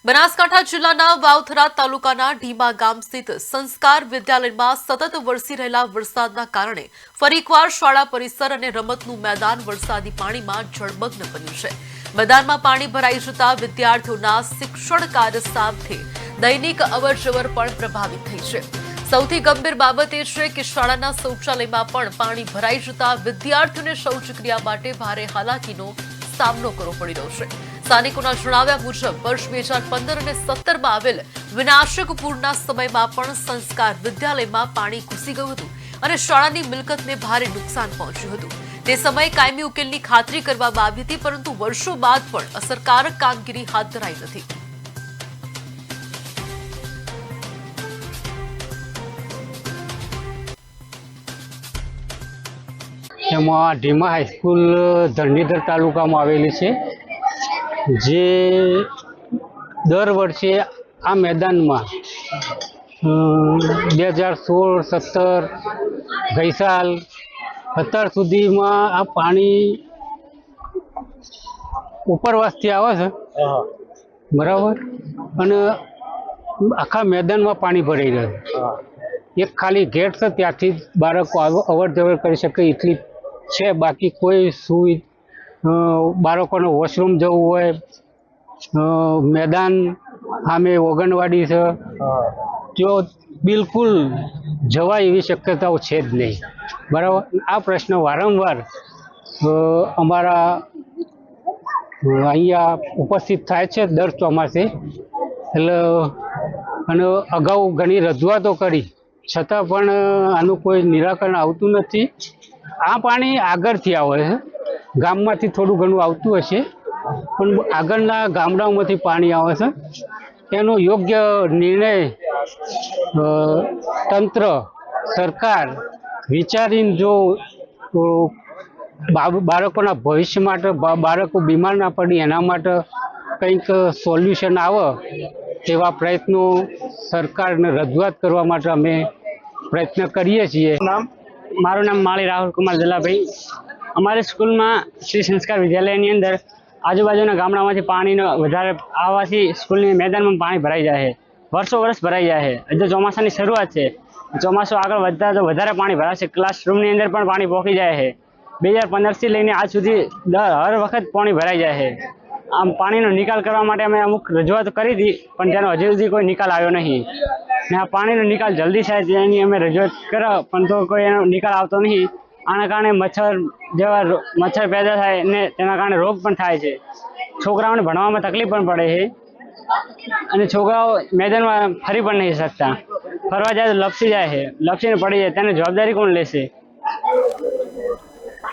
બનાસકાંઠા જિલ્લાના વાવથરા તાલુકાના ઢીમા ગામ સ્થિત સંસ્કાર વિદ્યાલયમાં સતત વરસી રહેલા વરસાદના કારણે ફરી એકવાર શાળા પરિસર અને રમતનું મેદાન વરસાદી પાણીમાં જળમગ્ન બન્યું છે। મેદાનમાં પાણી ભરાઈ જતા વિદ્યાર્થીઓના શિક્ષણ કાર્ય સાથે દૈનિક અવરજવર પણ પ્રભાવિત થઈ છે। સૌથી ગંભીર બાબત એ છે કે શાળાના શૌચાલયમાં પણ પાણી ભરાઈ જતા વિદ્યાર્થીઓને શૌચક્રિયા માટે ભારે હાલાકીનો સામનો કરવો પડી રહ્યો છે। સ્થાનિકોના જણાવ્યા મુજબ વર્ષ 2015 અને 17માં આવેલ વિનાશક પૂરના સમયમાં પણ સંસ્કાર વિદ્યાલયમાં પાણી ઘૂસી ગયું હતું અને શાળાની મિલકતને ભારે નુકસાન પહોંચ્યું હતું। તે સમયે કાયમી ઉકેલની ખાતરી કરવામાં આવી હતી, પરંતુ વર્ષો બાદ પણ અસરકારક કામગીરી હાથ ધરાઈ નથી। એમાં ઢીમા હાઈસ્કૂલ ધરણીધર તાલુકામાં આવેલી છે, જે દર વર્ષે આ મેદાનમાં 2016-17 ગઈ સાલ અત્યાર સુધીમાં આ પાણી ઉપરવાસથી આવે છે, બરાબર, અને આખા મેદાનમાં પાણી ભરાઈ રહે છે। એક ખાલી ગેટ છે, ત્યાંથી બાળકો અવર જવર કરી શકે એટલી છે, બાકી કોઈ બાળકોને વોશરૂમ જવું હોય, મેદાન સામે ઓગણવાડી છે, જો બિલકુલ જવાય એવી શક્યતાઓ છે જ નહીં, બરાબર। આ પ્રશ્ન વારંવાર અમારા અહીંયા ઉપસ્થિત થાય છે દર ચોમાસે, એટલે અને અગાઉ ઘણી રજૂઆતો કરી છતાં પણ આનું કોઈ નિરાકરણ આવતું નથી। આ પાણી આગળથી આવે છે, ગામમાંથી થોડું ઘણું આવતું હશે, પણ આગળના ગામડાઓમાંથી પાણી આવે છે। એનો યોગ્ય નિર્ણય તંત્ર, સરકાર વિચારીને જો બાળકોના ભવિષ્ય માટે, બાળકો બીમાર ના પડી એના માટે કંઈક સોલ્યુશન આવે તેવા પ્રયત્નો સરકારને રજૂઆત કરવા માટે અમે પ્રયત્ન કરીએ છીએ। મારું નામ માળી રાહુલ કુમાર જલાભાઈ। અમારી સ્કૂલમાં શ્રી સંસ્કાર વિદ્યાલયની અંદર આજુબાજુના ગામડામાંથી પાણીનો વધારે આવવાથી સ્કૂલની મેદાનમાં પાણી ભરાઈ જાય છે, વર્ષો ભરાઈ જાય છે। હજુ ચોમાસાની શરૂઆત છે, ચોમાસું આગળ વધતા તો વધારે પાણી ભરાશે। ક્લાસરૂમની અંદર પણ પાણી પહોંચી જાય છે। 2015થી લઈને આજ સુધી હર વખત પાણી ભરાઈ જાય છે। આમ પાણીનો નિકાલ કરવા માટે અમે અમુક રજૂઆત કરી હતી, પણ તેનો હજુ સુધી કોઈ નિકાલ આવ્યો નહીં, ને આ પાણીનો નિકાલ જલ્દી થાય તેની અમે રજૂઆત કરો, પણ તો કોઈ એનો નિકાલ આવતો નહીં। આના કારણે મચ્છર પેદા થાય ને તેના કારણે રોગ પણ થાય છે। છોકરાઓને ભણવામાં તકલીફ પણ પડે છે, અને છોકરાઓ મેદાનમાં ફરી પણ નહીં શકતા। ફરવા જાય તો લપસી જાય છે, લપસીને પડી જાય, તેની જવાબદારી કોણ લેશે?